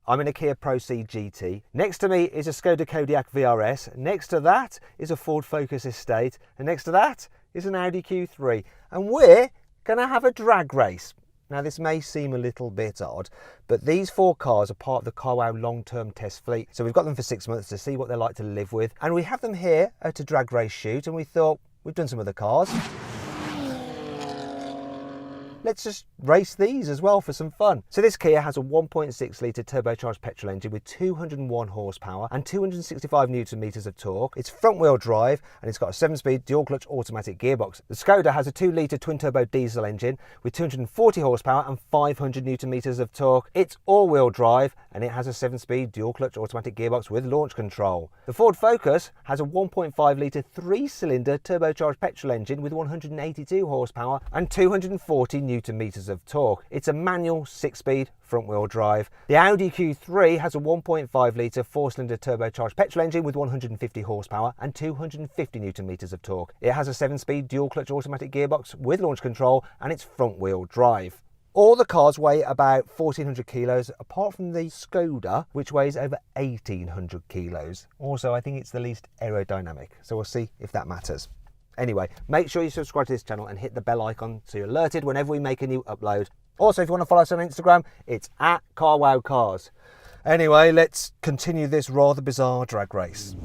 I'm in a Kia Proceed GT. Next to me is a Skoda Kodiaq vRS. Next to that is a Ford Focus Estate. And next to that is an Audi Q3. And we're going to have a drag race. Now this may seem a little bit odd, but these 4 cars are part of the carwow long-term test fleet. So we've got them for 6 months to see what they're like to live with. And we have them here at a drag race shoot, and we thought, we've done some other cars. Let's just race these as well for some fun. So this Kia has a 1.6 litre turbocharged petrol engine with 201 horsepower and 265 newton meters of torque. It's front wheel drive and it's got a 7-speed dual clutch automatic gearbox. The Skoda has a 2 litre twin turbo diesel engine with 240 horsepower and 500 newton meters of torque. It's all wheel drive and it has a 7-speed dual clutch automatic gearbox with launch control. The Ford Focus has a 1.5 litre 3-cylinder turbocharged petrol engine with 182 horsepower and 240 newton meters of torque. It's a manual 6-speed front wheel drive. The Audi Q3 has a 1.5 litre 4-cylinder turbocharged petrol engine with 150 horsepower and 250 newton meters of torque. It has a 7-speed dual clutch automatic gearbox with launch control and it's front wheel drive. All the cars weigh about 1,400 kilos, apart from the Skoda, which weighs over 1,800 kilos. Also, I think it's the least aerodynamic, so we'll see if that matters. Anyway, make sure you subscribe to this channel and hit the bell icon so you're alerted whenever we make a new upload. Also, if you want to follow us on Instagram, it's at carwow. Anyway, let's continue this rather bizarre drag race.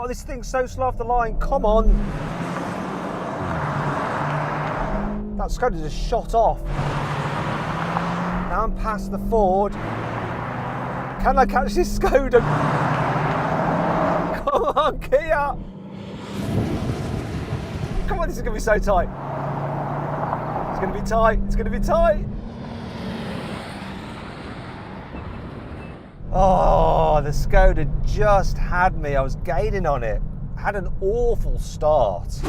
This thing's so slow off the line, come on. That Skoda just shot off. Now I'm past the Ford. Can I catch this Skoda? Come on, Kia. Come on, this is gonna be so tight. It's gonna be tight, it's gonna be tight. Oh, the Skoda just had me. I was gaining on it. Had an awful start.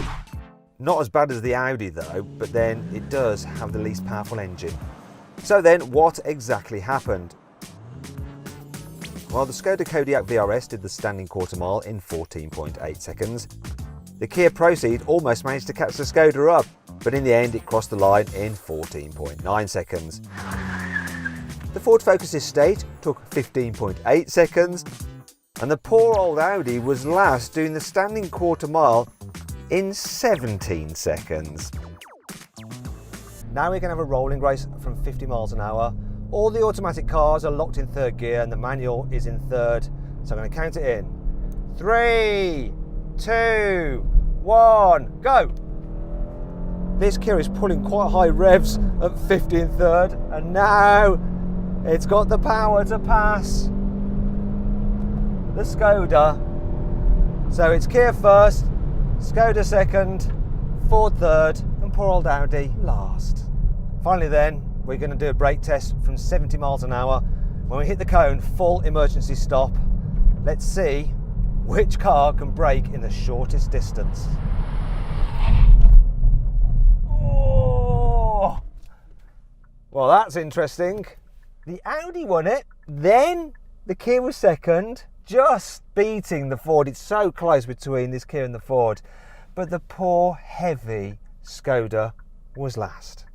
Not as bad as the Audi though, but then it does have the least powerful engine. So then, what exactly happened? Well, the Skoda Kodiaq vRS did the standing quarter mile in 14.8 seconds. The Kia Proceed almost managed to catch the Skoda up, but in the end it crossed the line in 14.9 seconds. The Ford Focus Estate took 15.8 seconds, and the poor old Audi was last, doing the standing quarter mile in 17 seconds. Now we're going to have a rolling race from 50 miles an hour. All the automatic cars are locked in 3rd gear and the manual is in 3rd, so I'm going to count it in. 3, 2, 1, go! This Kia is pulling quite high revs at 50 in 3rd, and now it's got the power to pass the Skoda. So it's Kia first, Skoda second, Ford third, and poor old Audi last. Finally then, we're going to do a brake test from 70 miles an hour. When we hit the cone, full emergency stop. Let's see which car can brake in the shortest distance. Oh! Well, that's interesting. The Audi won it, then the Kia was second, just beating the Ford. It's so close between this Kia and the Ford, but the poor heavy Skoda was last.